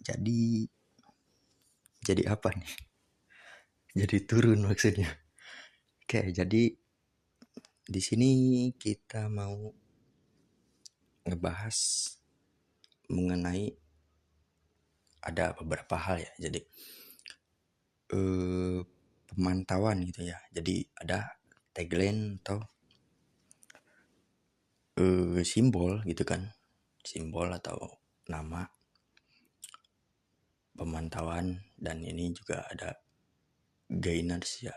Jadi apa nih? Jadi turun maksudnya. Oke, jadi di sini kita mau ngebahas mengenai ada beberapa hal ya. Jadi pemantauan gitu ya. Jadi ada tagline atau simbol gitu kan. Simbol atau nama pemantauan, dan ini juga ada gainers ya.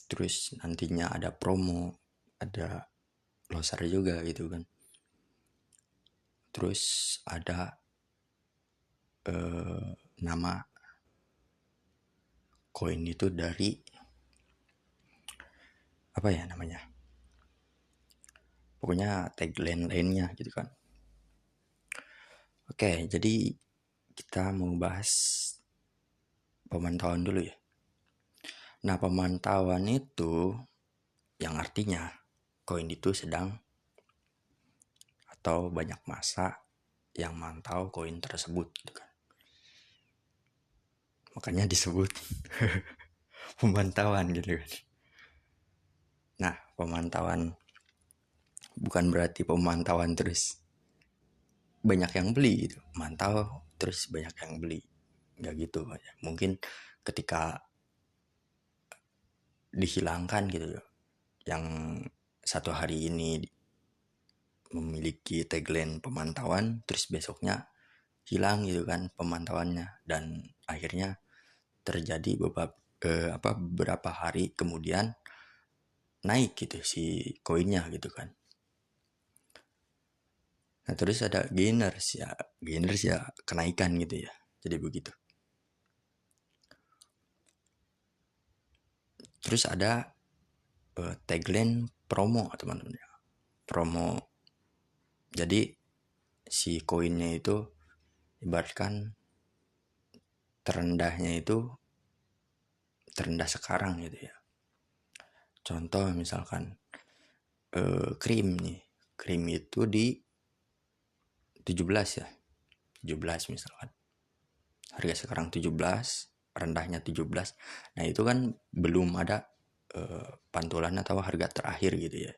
Terus nantinya ada promo, ada loser juga gitu kan. Terus ada nama koin itu dari apa ya namanya, pokoknya tagline lainnya gitu kan. Oke, jadi kita mau bahas pemantauan dulu ya. Nah, pemantauan itu yang artinya koin itu sedang atau banyak masa yang mantau koin tersebut gitu kan. Makanya disebut pemantauan gitu kan. Nah, pemantauan bukan berarti pemantauan terus banyak yang beli gitu. Mantau terus banyak yang beli. Nggak gitu. Mungkin ketika dihilangkan gitu, yang satu hari ini memiliki tagline pemantauan, terus besoknya hilang gitu kan pemantauannya, dan akhirnya terjadi beberapa hari kemudian naik gitu si koinnya gitu kan. Nah, terus ada gainers ya kenaikan gitu ya. Jadi begitu. Terus ada tagline promo teman-teman ya. Promo. Jadi si koinnya itu ibaratkan terendahnya itu terendah sekarang gitu ya. Contoh misalkan krim nih. Krim itu di 17 ya. 17 misalkan. Harga sekarang 17, rendahnya 17. Nah, itu kan belum ada pantulan atau harga terakhir gitu ya.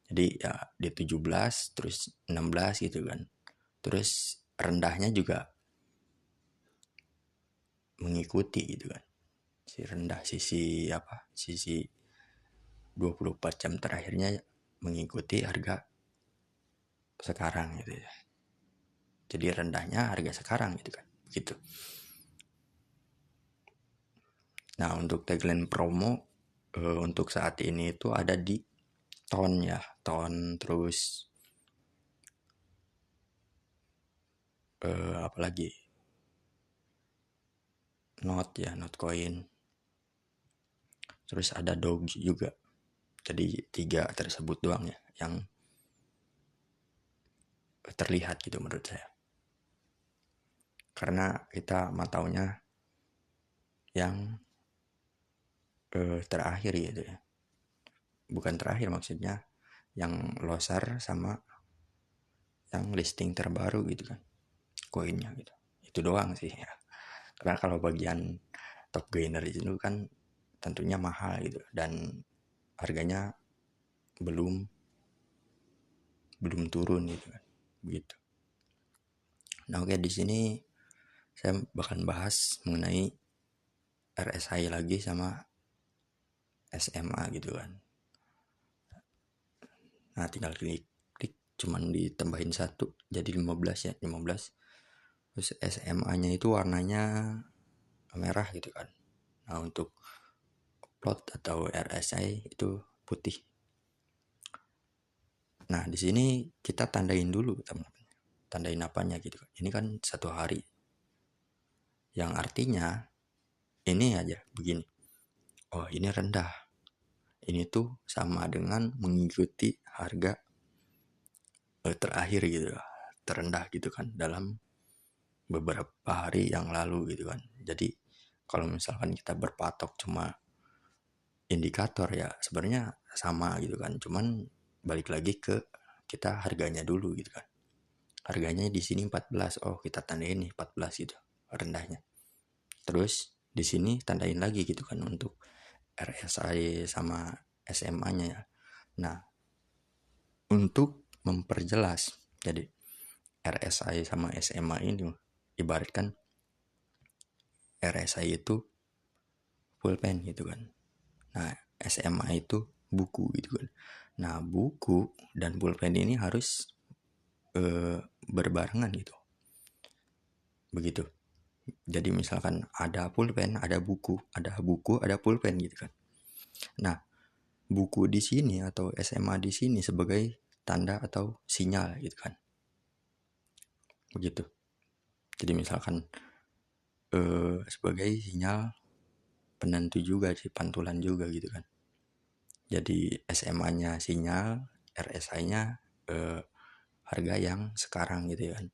Jadi ya di 17 terus 16 gitu kan. Terus rendahnya juga mengikuti gitu kan. Si rendah sisi 24 jam terakhirnya mengikuti harga sekarang gitu ya. Jadi rendahnya harga sekarang gitu kan. Begitu. Nah, untuk tagline promo untuk saat ini itu ada di ton ya, ton, terus apalagi not coin, terus ada dog juga. Jadi 3 tersebut doang ya yang terlihat gitu menurut saya, karena kita mataunya yang terakhir gitu ya, bukan terakhir maksudnya yang loser sama yang listing terbaru gitu kan koinnya gitu. Itu doang sih ya, karena kalau bagian top gainer itu kan tentunya mahal gitu, dan harganya belum turun gitu kan, begitu. Nah, oke, di sini saya bakal bahas mengenai RSI lagi sama SMA gitu kan. Nah, tinggal klik cuman ditambahin 1 jadi 15 ya, 15. Terus SMA-nya itu warnanya merah gitu kan. Nah, untuk plot atau RSI itu putih. Nah, di sini kita tandain dulu teman-teman. Tandain apanya gitu kan. Ini kan 1 hari. Yang artinya ini aja begini. Oh, ini rendah. Ini tuh sama dengan mengikuti harga terakhir gitu, terendah gitu kan dalam beberapa hari yang lalu gitu kan. Jadi kalau misalkan kita berpatok cuma indikator ya sebenarnya sama gitu kan, cuman balik lagi ke kita harganya dulu gitu kan. Harganya di sini 14. Oh, kita tandain nih 14 gitu rendahnya. Terus di sini tandain lagi gitu kan untuk RSI sama SMA-nya ya. Nah, untuk memperjelas, jadi RSI sama SMA ini ibaratkan RSI itu pulpen gitu kan. Nah, SMA itu buku gitu kan. Nah, buku dan pulpen ini harus berbarengan gitu. Begitu. Jadi misalkan ada pulpen, ada buku, ada pulpen gitu kan. Nah, buku di sini atau SMA di sini sebagai tanda atau sinyal gitu kan. Begitu. Jadi misalkan sebagai sinyal penentu juga sih, pantulan juga gitu kan. Jadi SMA-nya sinyal, RSI-nya harga yang sekarang gitu kan.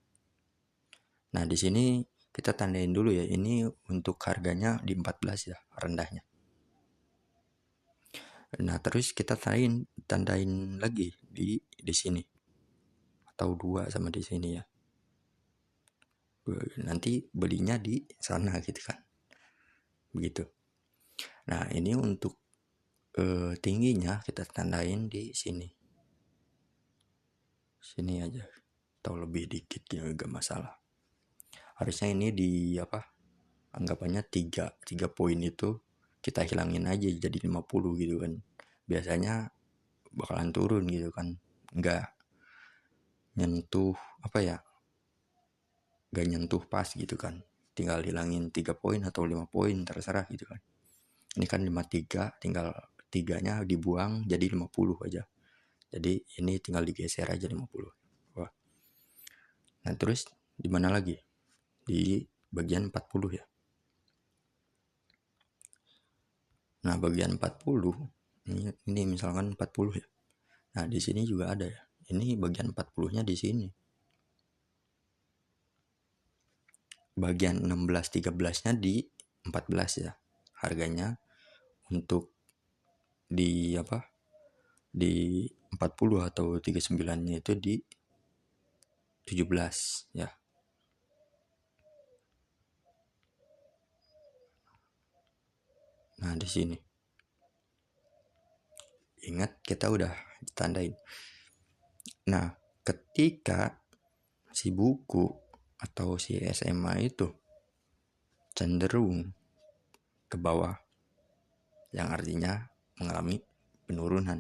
Nah, di sini kita tandain dulu ya, ini untuk harganya di 14 ya, rendahnya. Nah, terus kita tandain lagi di sini. Atau 2 sama di sini ya. Nanti belinya di sana gitu kan. Begitu. Nah, ini untuk tingginya kita tandain di sini. Sini aja. Atau lebih dikit ya, gak masalah. Harusnya ini di apa? Anggapannya 3 poin itu kita hilangin aja jadi 50 gitu kan. Biasanya bakalan turun gitu kan. Nggak nyentuh apa ya? Nggak nyentuh pas gitu kan. Tinggal hilangin 3 poin atau 5 poin terserah gitu kan. Ini kan 53, tinggal 3-nya dibuang jadi 50 aja. Jadi ini tinggal digeser aja 50. Wah. Nah, terus di mana lagi? Di bagian 40 ya. Nah, bagian 40 ini misalkan 40 ya. Nah, di sini juga ada ya. Ini bagian 40-nya di sini. Bagian 16 13-nya di 14 ya. Harganya untuk di apa? Di 40 atau 39-nya itu di 17 ya. Nah, di sini. Ingat kita udah ditandain. Nah, ketika si buku atau si SMA itu cenderung ke bawah, yang artinya mengalami penurunan.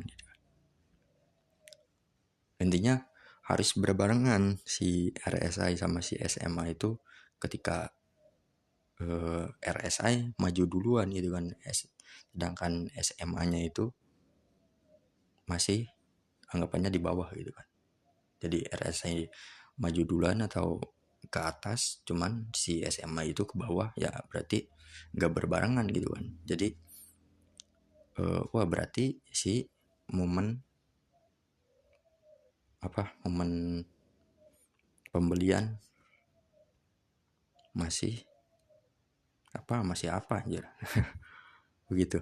Intinya harus berbarengan si RSI sama si SMA itu. Ketika RSI maju duluan gitu kan, sedangkan SMA-nya itu masih anggapannya di bawah gitu kan. Jadi RSI maju duluan atau ke atas, cuman si SMA itu ke bawah, ya berarti nggak berbarengan gitu kan. Jadi wah berarti si momen momen pembelian masih apa aja begitu.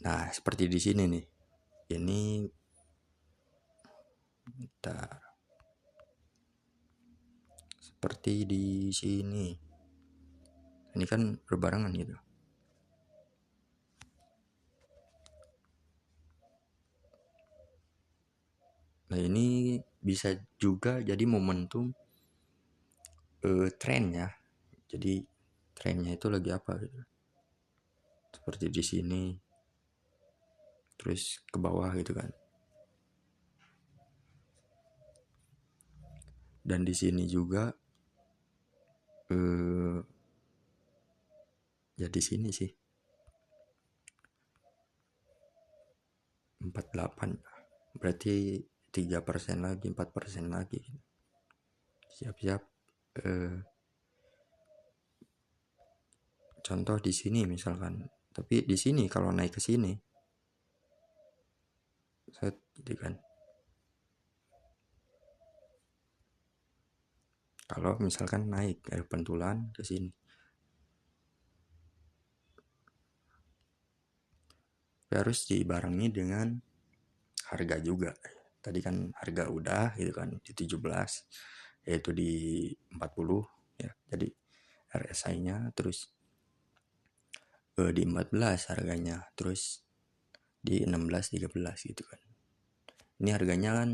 Nah, seperti di sini nih, ini seperti di sini, ini kan berbarengan gitu. Nah, ini bisa juga jadi momentum tren ya. Jadi trennya itu lagi apa gitu. Seperti di sini, terus ke bawah gitu kan. Dan di sini juga ya di sini sih 48, berarti 3% lagi, 4% lagi. Siap-siap contoh di sini misalkan. Tapi di sini kalau naik ke sini set gitu kan. Kalau misalkan naik dari pentulan ke sini, harus dibarengi dengan harga juga. Tadi kan harga udah gitu kan di 17, yaitu di 40 ya. Jadi RSI-nya terus di 14 harganya, terus di 16 13 gitu kan. Ini harganya kan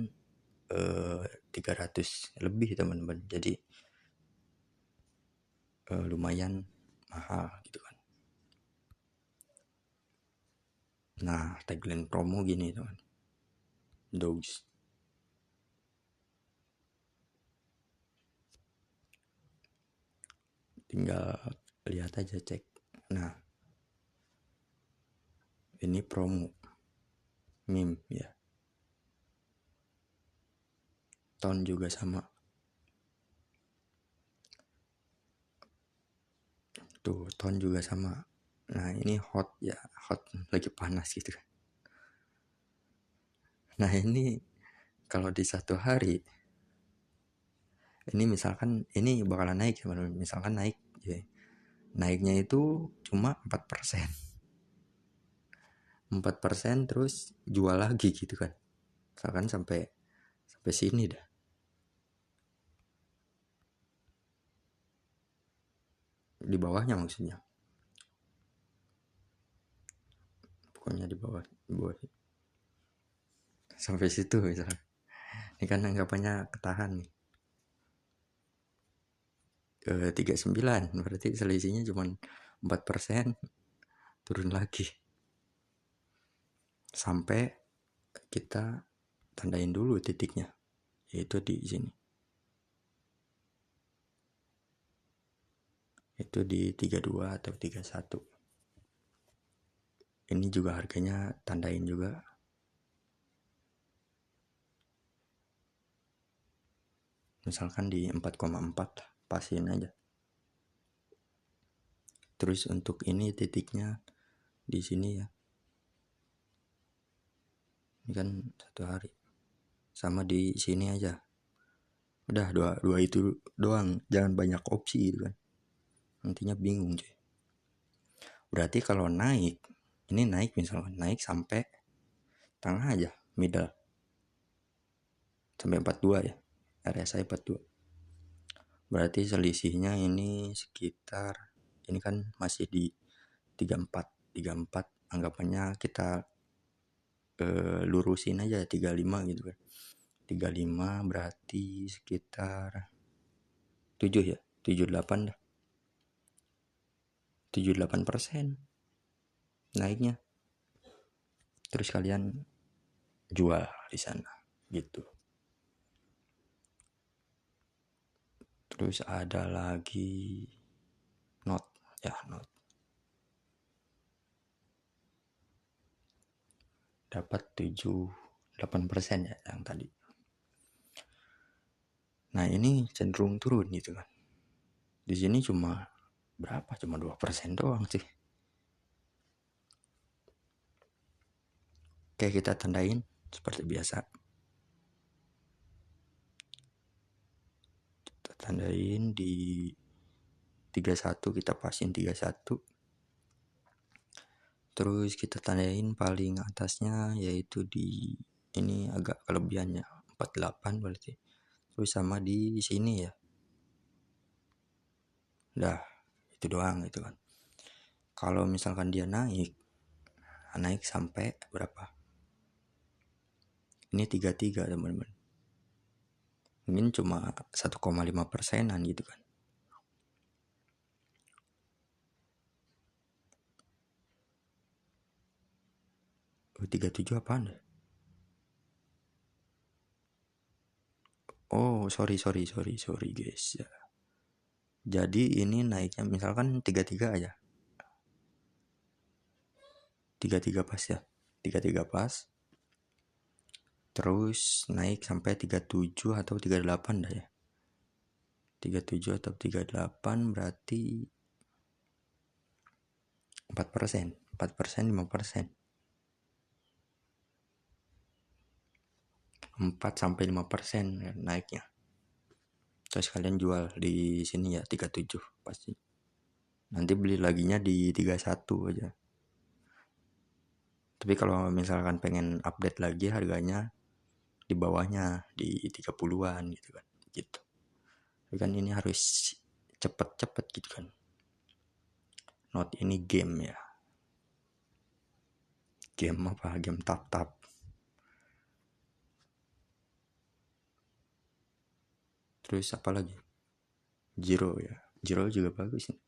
300 lebih teman-teman. Jadi lumayan mahal gitu kan. Nah, tagline promo gini teman. Dogs. Tinggal lihat aja, cek. Nah, ini promo meme ya. Tone juga sama. Tuh, tone juga sama. Nah, ini hot ya, hot lagi panas gitu kan. Nah, ini kalau di satu hari ini misalkan ini bakalan naik ya, misalkan naik ya. Naiknya itu cuma 4%. 4% terus jual lagi gitu kan. Misalkan sampai sini dah. Di bawahnya maksudnya. Pokoknya di bawah sampai situ misalkan. Ini kan anggapannya ketahan nih. 39 berarti selisihnya cuma 4%, turun lagi. Sampai kita tandain dulu titiknya, yaitu di sini. Itu di 32 atau 31. Ini juga harganya tandain juga. Misalkan di 4,4, pasin aja. Terus untuk ini titiknya di sini ya. Ini kan satu hari. Sama di sini aja. Udah dua itu doang, jangan banyak opsi gitu kan. Nantinya bingung cuy. Berarti kalau naik, ini naik misalkan naik sampai tengah aja, middle. Sampai 42 ya. RSI 42. Berarti selisihnya ini sekitar, ini kan masih di 34 anggapannya kita lurusin aja 35 gitu kan. 35 berarti sekitar 7 ya, 78 dah. 78% naiknya. Terus kalian jual di sana gitu. Terus ada lagi not ya, not. Dapat 7-8% ya yang tadi. Nah, ini cenderung turun gitu kan. Di sini cuma berapa? Cuma 2% doang sih. Oke, kita tandain seperti biasa. Kita tandain di 31, kita pasin 31. Terus kita tandain paling atasnya yaitu di ini agak kelebihannya 48 berarti. Terus sama di sini ya. Udah, itu doang gitu kan. Kalau misalkan dia naik sampai berapa? Ini 33 teman-teman. Mungkin cuma 1,5%an gitu kan. Oh, 37 apaan deh? Oh, sorry guys ya. Jadi ini naiknya misalkan 33 aja. 33 pas ya. 33 pas. Terus naik sampai 37 atau 38 dah ya. 37 atau 38 berarti 4%, 5%. 4-5% naiknya. Terus kalian jual di sini ya 37 pasti. Nanti beli laginya di 31 aja. Tapi kalau misalkan pengen update lagi harganya, di bawahnya di 30-an gitu kan. Gitu. Tapi kan ini harus cepet-cepet gitu kan. Not ini game ya. Game apa? Game tap-tap. Terus apa lagi? Zero ya. Zero juga bagus nih.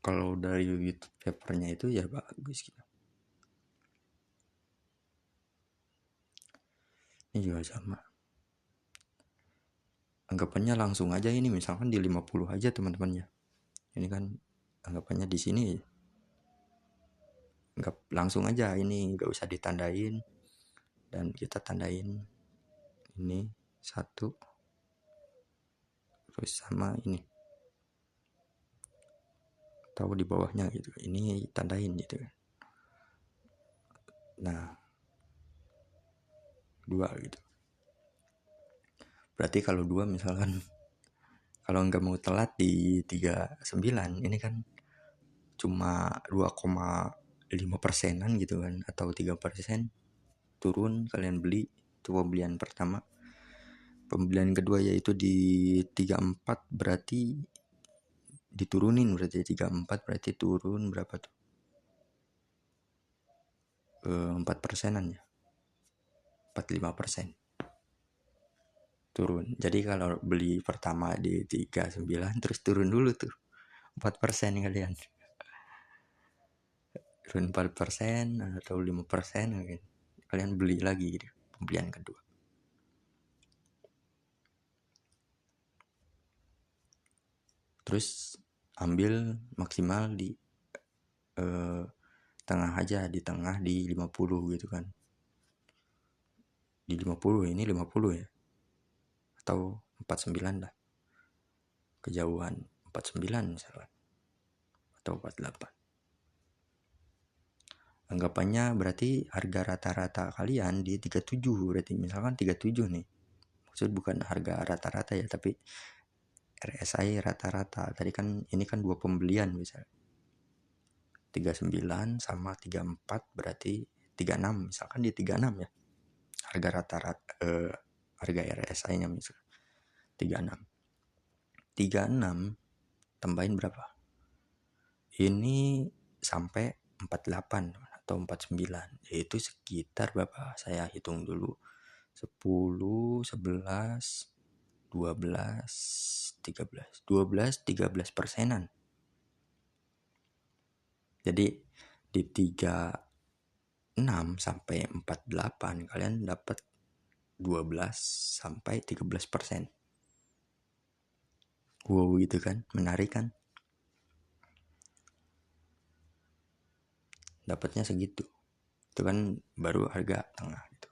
Kalau dari YouTube papernya itu ya bagus gitu. Ini juga sama. Anggapannya langsung aja ini, misalkan di 50 aja teman-temannya. Ini kan anggapannya di sini anggap langsung aja, ini nggak usah ditandain, dan kita tandain ini satu terus sama ini tahu di bawahnya gitu, ini tandain gitu. Nah, dua gitu. Berarti kalau dua misalkan kalau nggak mau telat di 39, ini kan cuma 2,5%-an gitu kan, atau 3% turun kalian beli. Itu pembelian pertama. Pembelian kedua yaitu di 34, berarti diturunin, berarti 34 berarti turun berapa tuh? 4%-an ya, 45% turun. Jadi kalau beli pertama di 39 terus turun dulu tuh 4% kalian, turun 4% atau 5% mungkin, kalian beli lagi gitu, pembelian kedua. Terus ambil maksimal di tengah aja, di tengah di 50 gitu kan. Di 50, ini 50 ya, atau 49 lah, kejauhan 49 misalnya, atau 48. Anggapannya berarti harga rata-rata kalian di 37, berarti misalkan 37 nih. Maksud bukan harga rata-rata ya, tapi RSI rata-rata. Tadi kan ini kan dua pembelian misalnya. 39 sama 34 berarti 36, misalkan di 36 ya. Harga rata-rata harga RSI-nya misalnya 36. 36 tambahin berapa? Ini sampai 48 atau 49, yaitu sekitar berapa? Saya hitung dulu. 10, 11, 12, 13. 12, 13%-an. Jadi di 36 sampai 48 kalian dapat 12 sampai 13%. Wow, gitu kan? Menarik kan? Dapatnya segitu. Itu kan baru harga tengah gitu.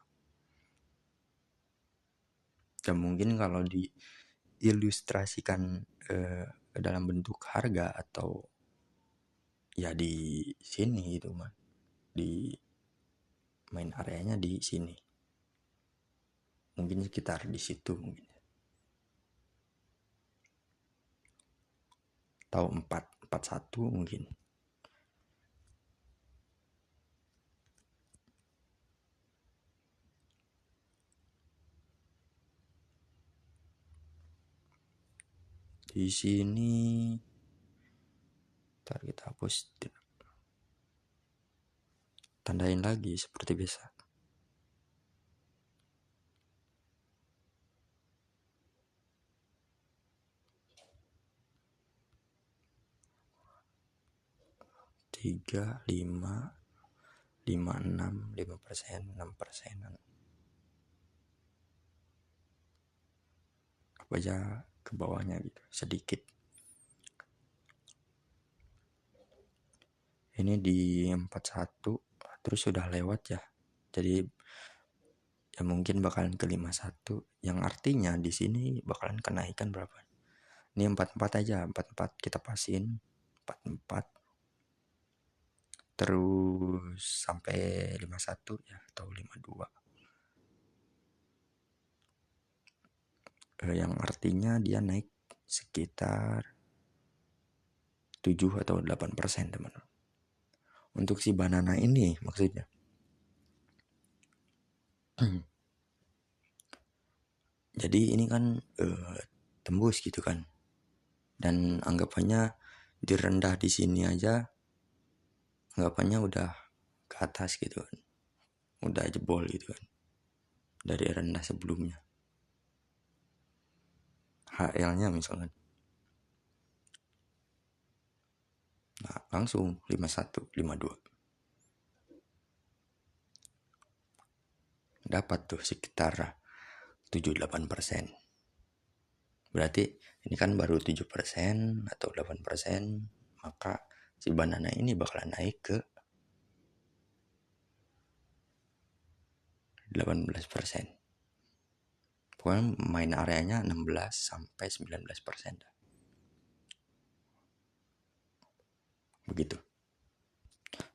Dan mungkin kalau diilustrasikan dalam bentuk harga atau ya di sini gitu mah, di main areanya di sini, mungkin sekitar di situ mungkin, atau 441 mungkin. Di sini ntar kita hapus, tandain lagi seperti biasa. Tiga, lima, 56, 5%, 6%. Apa aja ke bawahnya gitu, sedikit. Ini di 41 terus sudah lewat ya. Jadi ya mungkin bakalan ke 51, yang artinya di sini bakalan kenaikan berapa? Ini 44 aja, 44 kita pasin 44 terus sampai 51 ya, atau 52. Yang artinya dia naik sekitar 7 atau 8% teman-teman. Untuk si banana ini maksudnya. Jadi ini kan tembus gitu kan, dan anggapannya direndah di sini aja, anggapannya udah ke atas gitu kan, udah jebol gitu kan dari rendah sebelumnya. HL-nya misalkan, nah langsung 51, 52 dapat tuh sekitar 78%. Berarti ini kan baru 7% atau 8%, maka si banana ini bakalan naik ke 18%. Pokoknya main areanya 16 sampai 19%. Begitu.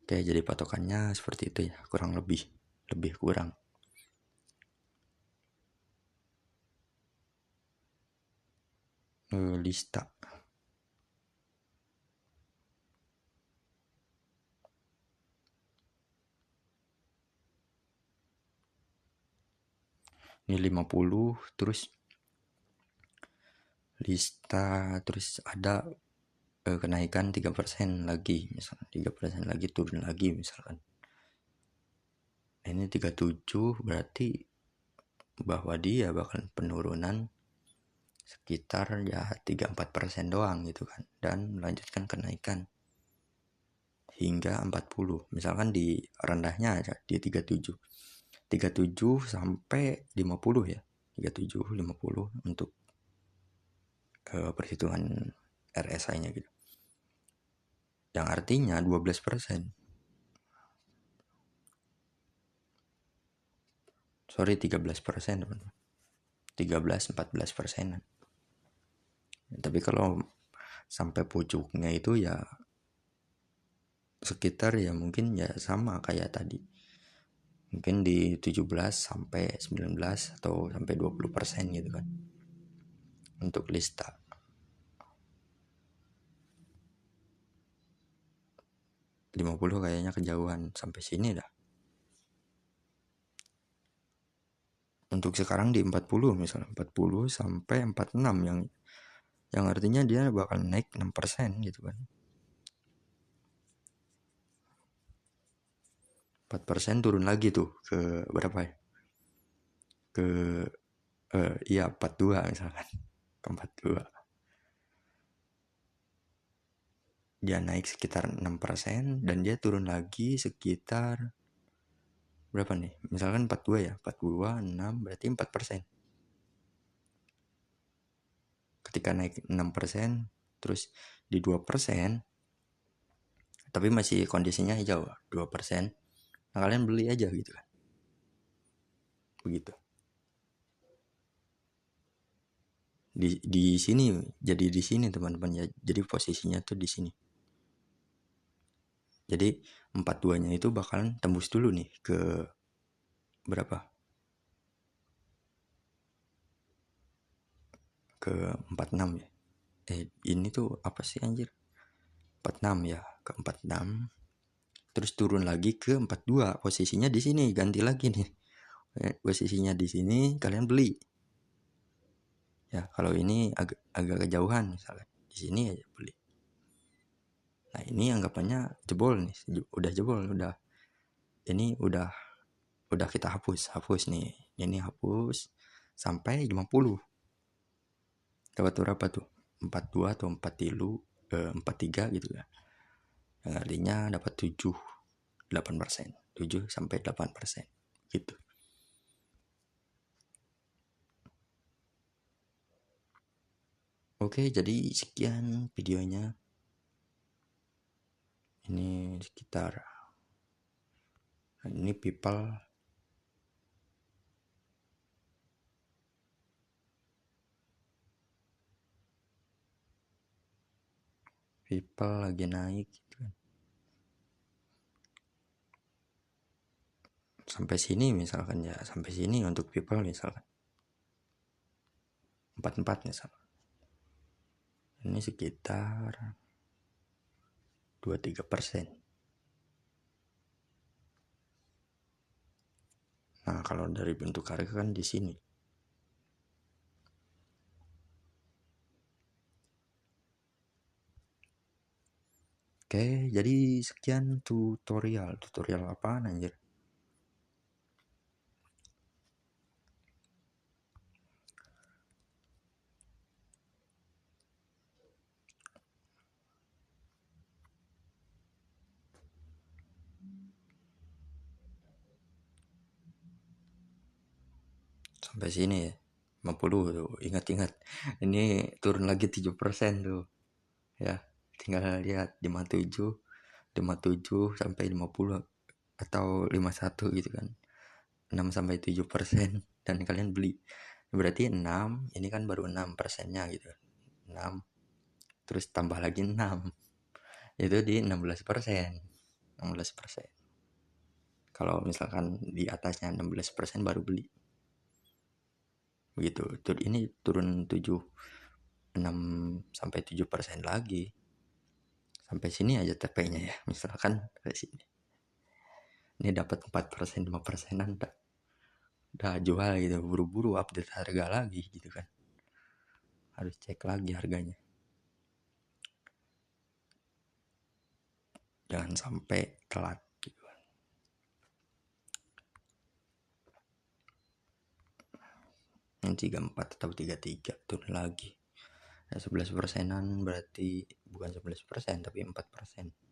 Oke, jadi patokannya seperti itu ya, kurang lebih kurang. Lista. Ini 50, terus lista, terus ada kenaikan 3% lagi, misalkan 3% lagi turun lagi misalkan. Nah, ini 37 berarti bahwa dia bakal penurunan sekitar ya 3-4% doang gitu kan, dan melanjutkan kenaikan hingga 40. Misalkan di rendahnya aja di 37 sampai 50 ya, 37 50 untuk perhitungan RSI-nya gitu, yang artinya 12%. Sorry, 13%, 13-14%. Tapi kalau sampai pucuknya itu ya sekitar ya mungkin ya sama kayak tadi, mungkin di 17 sampai 19 atau sampai 20% gitu kan untuk lista. Lima 50 kayaknya kejauhan, sampai sini dah. Untuk sekarang di 40 misalnya, 40 sampai 46, yang artinya dia bakal naik 6% gitu kan. 4% turun lagi tuh ke berapa ya? Ke iya 42 misalkan. Ke 42. Dia naik sekitar 6% dan dia turun lagi sekitar berapa nih? Misalkan 42 ya, 42, 6 berarti 4%. Ketika naik 6%, terus di 2%, tapi masih kondisinya hijau, 2%, nah kalian beli aja gitu kan. Begitu. Di sini, jadi di sini teman-teman ya. Jadi posisinya tuh di sini. Jadi 42-nya itu bakalan tembus dulu nih ke berapa? Ke 46 ya. Ini tuh apa sih anjir? 46 ya, ke 46. Terus turun lagi ke 42. Posisinya di sini, ganti lagi nih. Posisinya di sini, kalian beli. Ya, kalau ini agak kejauhan misalnya. Di sini aja beli. Nah, ini anggapannya jebol nih. Udah jebol, udah. Ini udah kita hapus nih. Ini hapus sampai 50. Dapat berapa tuh? 42 atau 43 gitu ya. Yang artinya dapat 8%. 7 sampai 8% gitu. Oke, jadi sekian videonya. Ini sekitar, ini people lagi naik gitu kan. Sampai sini misalkan ya, sampai sini untuk people misalkan 44 misalkan. Ini sekitar 23%. Nah, kalau dari bentuk harga kan di sini. Oke, jadi sekian tutorial. Tutorial apaan anjir? Sampai sini ya. 50 tuh. Ingat-ingat. Ini turun lagi 7% tuh. Ya, tinggal lihat 57 sampai 50 atau 51 gitu kan. 6 sampai 7% dan kalian beli. Berarti 6, ini kan baru 6%-nya gitu. 6 terus tambah lagi 6. Itu di 16%. 16%. Kalau misalkan di atasnya 16% baru beli. Begitu. Ini turun 6 sampai 7% lagi. Sampai sini aja TP-nya ya. Misalkan dari sini. Ini dapat 4%, 5%-an udah jual gitu, buru-buru update harga lagi gitu kan. Harus cek lagi harganya. Jangan sampai telat gitu kan. Yang 34 atau 33 turun lagi. Ya, 11%-an berarti bukan 11% tapi 4%.